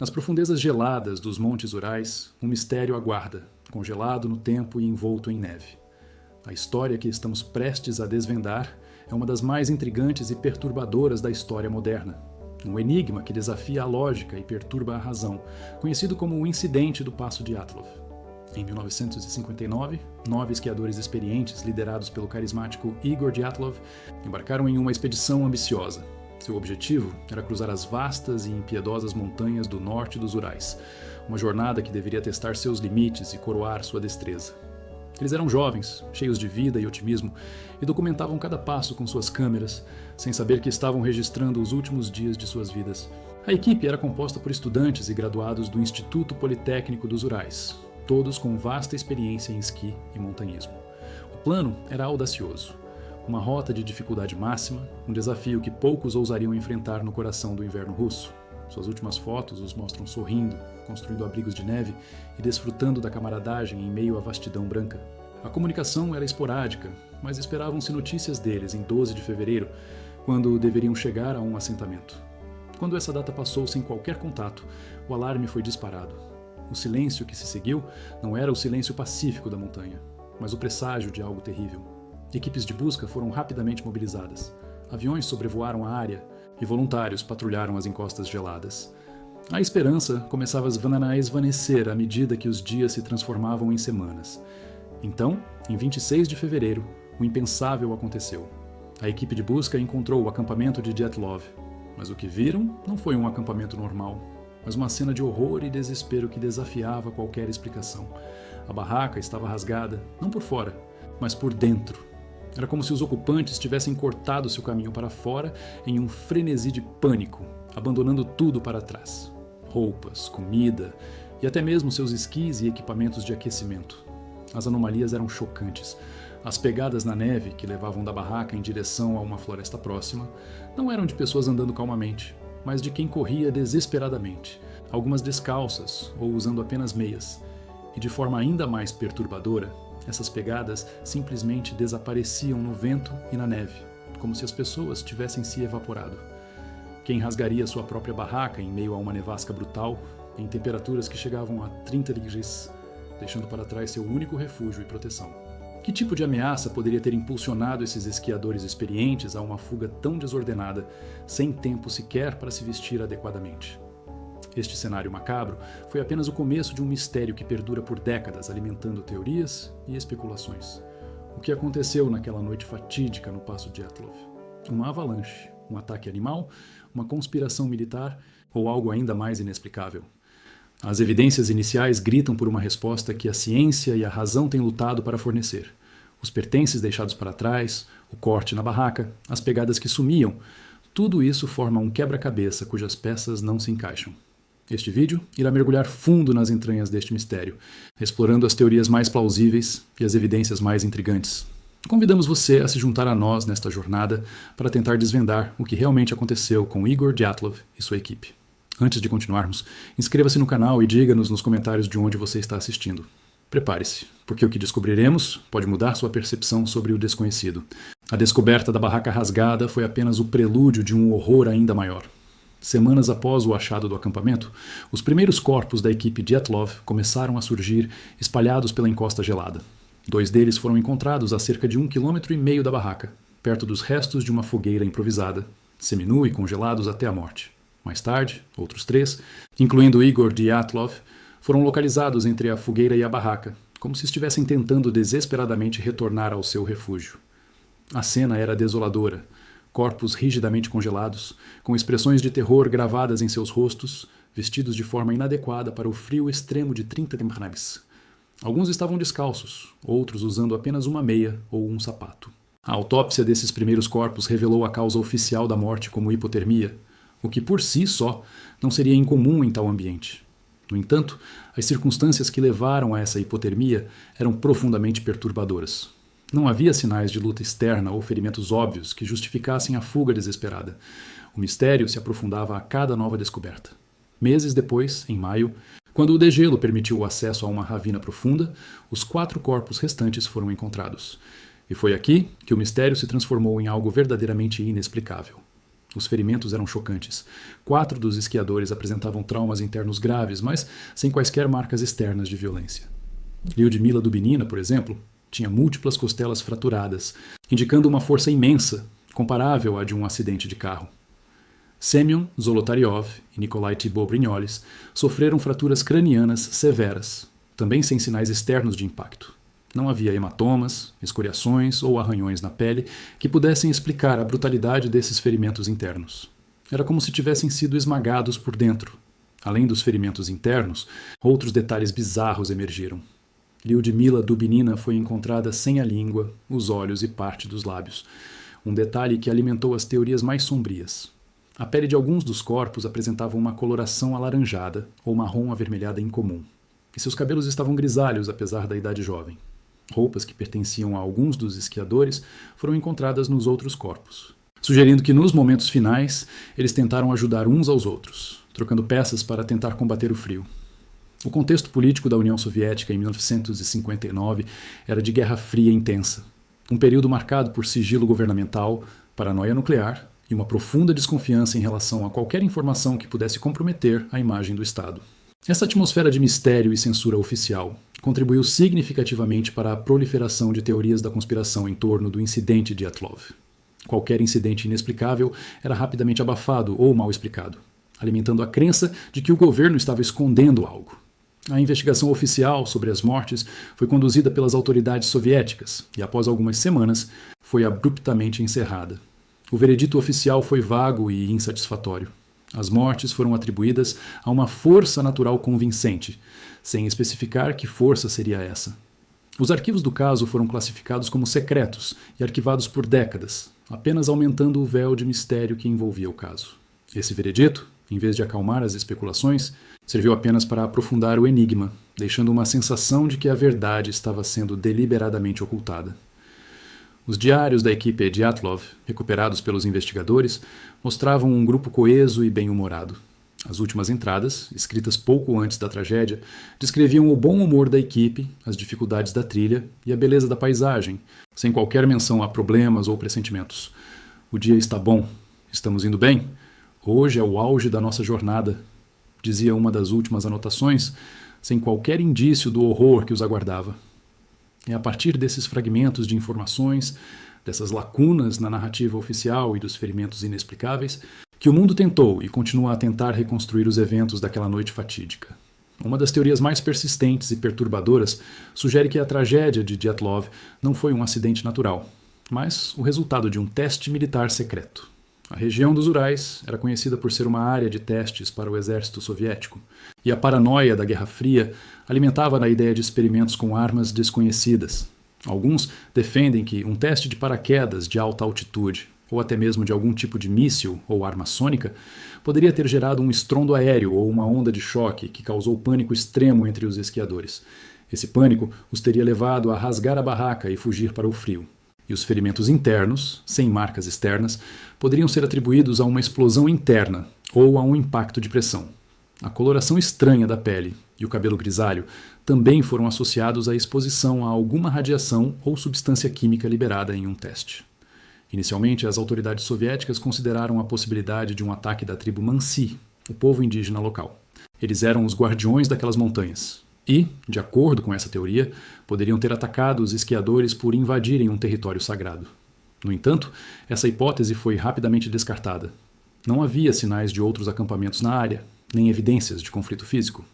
Nas profundezas geladas dos Montes Urais, um mistério aguarda, congelado no tempo e envolto em neve. A história que estamos prestes a desvendar é uma das mais intrigantes e perturbadoras da história moderna. Um enigma que desafia a lógica e perturba a razão, conhecido como o Incidente do Passo Dyatlov. Em 1959, 9 esquiadores experientes, liderados pelo carismático Igor Dyatlov, embarcaram em uma expedição ambiciosa. Seu objetivo era cruzar as vastas e impiedosas montanhas do norte dos Urais, uma jornada que deveria testar seus limites e coroar sua destreza. Eles eram jovens, cheios de vida e otimismo, e documentavam cada passo com suas câmeras, sem saber que estavam registrando os últimos dias de suas vidas. A equipe era composta por estudantes e graduados do Instituto Politécnico dos Urais, todos com vasta experiência em esqui e montanhismo. O plano era audacioso. Uma rota de dificuldade máxima, um desafio que poucos ousariam enfrentar no coração do inverno russo. Suas últimas fotos os mostram sorrindo, construindo abrigos de neve e desfrutando da camaradagem em meio à vastidão branca. A comunicação era esporádica, mas esperavam-se notícias deles em 12 de fevereiro, quando deveriam chegar a um assentamento. Quando essa data passou sem qualquer contato, o alarme foi disparado. O silêncio que se seguiu não era o silêncio pacífico da montanha, mas o presságio de algo terrível. Equipes de busca foram rapidamente mobilizadas. Aviões sobrevoaram a área e voluntários patrulharam as encostas geladas. A esperança começava a esvanecer à medida que os dias se transformavam em semanas. Então, em 26 de fevereiro, o impensável aconteceu. A equipe de busca encontrou o acampamento de Dyatlov, mas o que viram não foi um acampamento normal, mas uma cena de horror e desespero que desafiava qualquer explicação. A barraca estava rasgada, não por fora, mas por dentro. Era como se os ocupantes tivessem cortado seu caminho para fora em um frenesi de pânico, abandonando tudo para trás. Roupas, comida e até mesmo seus esquis e equipamentos de aquecimento. As anomalias eram chocantes. As pegadas na neve que levavam da barraca em direção a uma floresta próxima não eram de pessoas andando calmamente, mas de quem corria desesperadamente, algumas descalças ou usando apenas meias. E de forma ainda mais perturbadora, essas pegadas simplesmente desapareciam no vento e na neve, como se as pessoas tivessem se evaporado. Quem rasgaria sua própria barraca em meio a uma nevasca brutal, em temperaturas que chegavam a 30 degrees, deixando para trás seu único refúgio e proteção? Que tipo de ameaça poderia ter impulsionado esses esquiadores experientes a uma fuga tão desordenada, sem tempo sequer para se vestir adequadamente? Este cenário macabro foi apenas o começo de um mistério que perdura por décadas, alimentando teorias e especulações. O que aconteceu naquela noite fatídica no Passo Dyatlov? Uma avalanche, um ataque animal, uma conspiração militar ou algo ainda mais inexplicável? As evidências iniciais gritam por uma resposta que a ciência e a razão têm lutado para fornecer. Os pertences deixados para trás, o corte na barraca, as pegadas que sumiam, tudo isso forma um quebra-cabeça cujas peças não se encaixam. Este vídeo irá mergulhar fundo nas entranhas deste mistério, explorando as teorias mais plausíveis e as evidências mais intrigantes. Convidamos você a se juntar a nós nesta jornada para tentar desvendar o que realmente aconteceu com Igor Dyatlov e sua equipe. Antes de continuarmos, inscreva-se no canal e diga-nos nos comentários de onde você está assistindo. Prepare-se, porque o que descobriremos pode mudar sua percepção sobre o desconhecido. A descoberta da barraca rasgada foi apenas o prelúdio de um horror ainda maior. Semanas após o achado do acampamento, os primeiros corpos da equipe Dyatlov começaram a surgir, espalhados pela encosta gelada. 2 deles foram encontrados a cerca de 1,5 km da barraca, perto dos restos de uma fogueira improvisada, seminu e congelados até a morte. Mais tarde, outros 3, incluindo Igor Dyatlov, foram localizados entre a fogueira e a barraca, como se estivessem tentando desesperadamente retornar ao seu refúgio. A cena era desoladora. Corpos rigidamente congelados, com expressões de terror gravadas em seus rostos, vestidos de forma inadequada para o frio extremo de 30 degrees. Alguns estavam descalços, outros usando apenas uma meia ou um sapato. A autópsia desses primeiros corpos revelou a causa oficial da morte como hipotermia, o que por si só não seria incomum em tal ambiente. No entanto, as circunstâncias que levaram a essa hipotermia eram profundamente perturbadoras. Não havia sinais de luta externa ou ferimentos óbvios que justificassem a fuga desesperada. O mistério se aprofundava a cada nova descoberta. Meses depois, em maio, quando o degelo permitiu o acesso a uma ravina profunda, os 4 corpos restantes foram encontrados. E foi aqui que o mistério se transformou em algo verdadeiramente inexplicável. Os ferimentos eram chocantes. 4 dos esquiadores apresentavam traumas internos graves, mas sem quaisquer marcas externas de violência. Lyudmila Dubinina, por exemplo, tinha múltiplas costelas fraturadas, indicando uma força imensa, comparável à de um acidente de carro. Semyon Zolotaryov e Nikolai Thibault-Brignoles sofreram fraturas cranianas severas, também sem sinais externos de impacto. Não havia hematomas, escoriações ou arranhões na pele que pudessem explicar a brutalidade desses ferimentos internos. Era como se tivessem sido esmagados por dentro. Além dos ferimentos internos, outros detalhes bizarros emergiram. Lyudmila Dubinina foi encontrada sem a língua, os olhos e parte dos lábios. Um detalhe que alimentou as teorias mais sombrias. A pele de alguns dos corpos apresentava uma coloração alaranjada ou marrom avermelhada incomum. E seus cabelos estavam grisalhos apesar da idade jovem. Roupas que pertenciam a alguns dos esquiadores foram encontradas nos outros corpos, sugerindo que nos momentos finais eles tentaram ajudar uns aos outros, trocando peças para tentar combater o frio. O contexto político da União Soviética em 1959 era de Guerra Fria intensa, um período marcado por sigilo governamental, paranoia nuclear e uma profunda desconfiança em relação a qualquer informação que pudesse comprometer a imagem do Estado. Essa atmosfera de mistério e censura oficial contribuiu significativamente para a proliferação de teorias da conspiração em torno do incidente de Dyatlov. Qualquer incidente inexplicável era rapidamente abafado ou mal explicado, alimentando a crença de que o governo estava escondendo algo. A investigação oficial sobre as mortes foi conduzida pelas autoridades soviéticas e, após algumas semanas, foi abruptamente encerrada. O veredito oficial foi vago e insatisfatório. As mortes foram atribuídas a uma força natural convincente, sem especificar que força seria essa. Os arquivos do caso foram classificados como secretos e arquivados por décadas, apenas aumentando o véu de mistério que envolvia o caso. Esse veredito, em vez de acalmar as especulações, serviu apenas para aprofundar o enigma, deixando uma sensação de que a verdade estava sendo deliberadamente ocultada. Os diários da equipe Dyatlov, recuperados pelos investigadores, mostravam um grupo coeso e bem-humorado. As últimas entradas, escritas pouco antes da tragédia, descreviam o bom humor da equipe, as dificuldades da trilha e a beleza da paisagem, sem qualquer menção a problemas ou pressentimentos. O dia está bom. Estamos indo bem? Hoje é o auge da nossa jornada, dizia uma das últimas anotações, sem qualquer indício do horror que os aguardava. É a partir desses fragmentos de informações, dessas lacunas na narrativa oficial e dos ferimentos inexplicáveis, que o mundo tentou e continua a tentar reconstruir os eventos daquela noite fatídica. Uma das teorias mais persistentes e perturbadoras sugere que a tragédia de Dyatlov não foi um acidente natural, mas o resultado de um teste militar secreto. A região dos Urais era conhecida por ser uma área de testes para o exército soviético, e a paranoia da Guerra Fria alimentava a ideia de experimentos com armas desconhecidas. Alguns defendem que um teste de paraquedas de alta altitude, ou até mesmo de algum tipo de míssil ou arma sônica, poderia ter gerado um estrondo aéreo ou uma onda de choque que causou pânico extremo entre os esquiadores. Esse pânico os teria levado a rasgar a barraca e fugir para o frio. E os ferimentos internos, sem marcas externas, poderiam ser atribuídos a uma explosão interna ou a um impacto de pressão. A coloração estranha da pele e o cabelo grisalho também foram associados à exposição a alguma radiação ou substância química liberada em um teste. Inicialmente, as autoridades soviéticas consideraram a possibilidade de um ataque da tribo Mansi, o povo indígena local. Eles eram os guardiões daquelas montanhas e, de acordo com essa teoria, poderiam ter atacado os esquiadores por invadirem um território sagrado. No entanto, essa hipótese foi rapidamente descartada. Não havia sinais de outros acampamentos na área, nem evidências de conflito físico.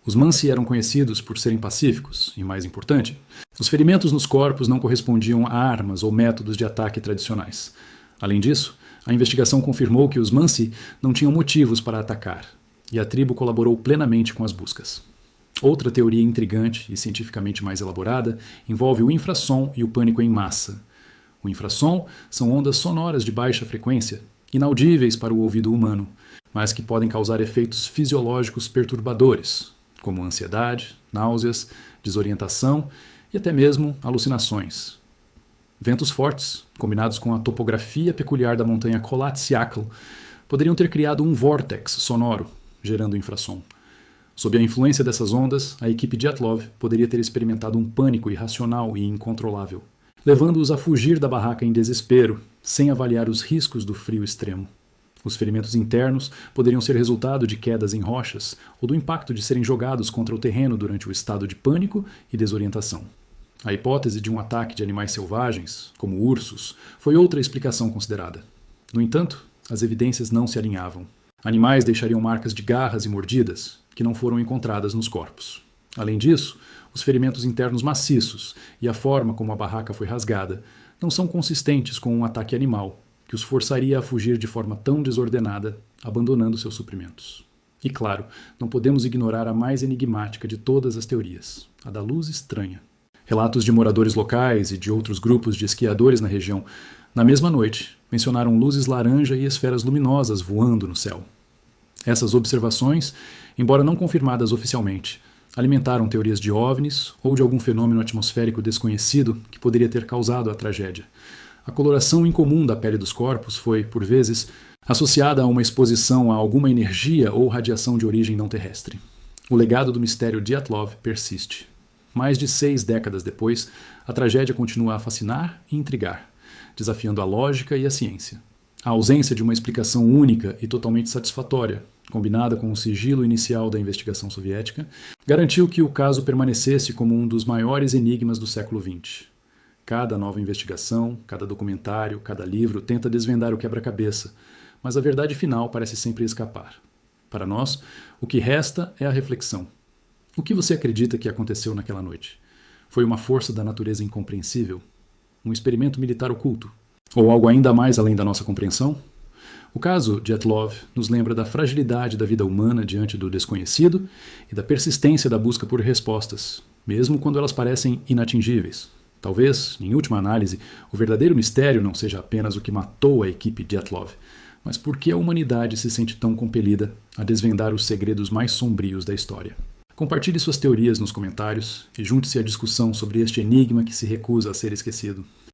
Os Mansi eram conhecidos por serem pacíficos e, mais importante, os ferimentos nos corpos não correspondiam a armas ou métodos de ataque tradicionais. Além disso, a investigação confirmou que os Mansi não tinham motivos para atacar, e a tribo colaborou plenamente com as buscas. Outra teoria intrigante e cientificamente mais elaborada envolve o infrassom e o pânico em massa. O infrassom são ondas sonoras de baixa frequência, inaudíveis para o ouvido humano, mas que podem causar efeitos fisiológicos perturbadores, como ansiedade, náuseas, desorientação e até mesmo alucinações. Ventos fortes, combinados com a topografia peculiar da montanha Kholat-Syakhl, poderiam ter criado um vórtex sonoro, gerando infrassom. Sob a influência dessas ondas, a equipe Dyatlov poderia ter experimentado um pânico irracional e incontrolável, levando-os a fugir da barraca em desespero, sem avaliar os riscos do frio extremo. Os ferimentos internos poderiam ser resultado de quedas em rochas ou do impacto de serem jogados contra o terreno durante o estado de pânico e desorientação. A hipótese de um ataque de animais selvagens, como ursos, foi outra explicação considerada. No entanto, as evidências não se alinhavam. Animais deixariam marcas de garras e mordidas, que não foram encontradas nos corpos. Além disso, os ferimentos internos maciços e a forma como a barraca foi rasgada não são consistentes com um ataque animal, que os forçaria a fugir de forma tão desordenada, abandonando seus suprimentos. E claro, não podemos ignorar a mais enigmática de todas as teorias, a da luz estranha. Relatos de moradores locais e de outros grupos de esquiadores na região, na mesma noite, mencionaram luzes laranja e esferas luminosas voando no céu. Essas observações, embora não confirmadas oficialmente, alimentaram teorias de OVNIs ou de algum fenômeno atmosférico desconhecido que poderia ter causado a tragédia. A coloração incomum da pele dos corpos foi, por vezes, associada a uma exposição a alguma energia ou radiação de origem não terrestre. O legado do mistério Dyatlov persiste. Mais de 6 décadas depois, a tragédia continua a fascinar e intrigar, desafiando a lógica e a ciência. A ausência de uma explicação única e totalmente satisfatória, combinada com o sigilo inicial da investigação soviética, garantiu que o caso permanecesse como um dos maiores enigmas do século XX. Cada nova investigação, cada documentário, cada livro tenta desvendar o quebra-cabeça, mas a verdade final parece sempre escapar. Para nós, o que resta é a reflexão. O que você acredita que aconteceu naquela noite? Foi uma força da natureza incompreensível? Um experimento militar oculto? Ou algo ainda mais além da nossa compreensão? O caso Dyatlov nos lembra da fragilidade da vida humana diante do desconhecido e da persistência da busca por respostas, mesmo quando elas parecem inatingíveis. Talvez, em última análise, o verdadeiro mistério não seja apenas o que matou a equipe Dyatlov, mas por que a humanidade se sente tão compelida a desvendar os segredos mais sombrios da história. Compartilhe suas teorias nos comentários e junte-se à discussão sobre este enigma que se recusa a ser esquecido.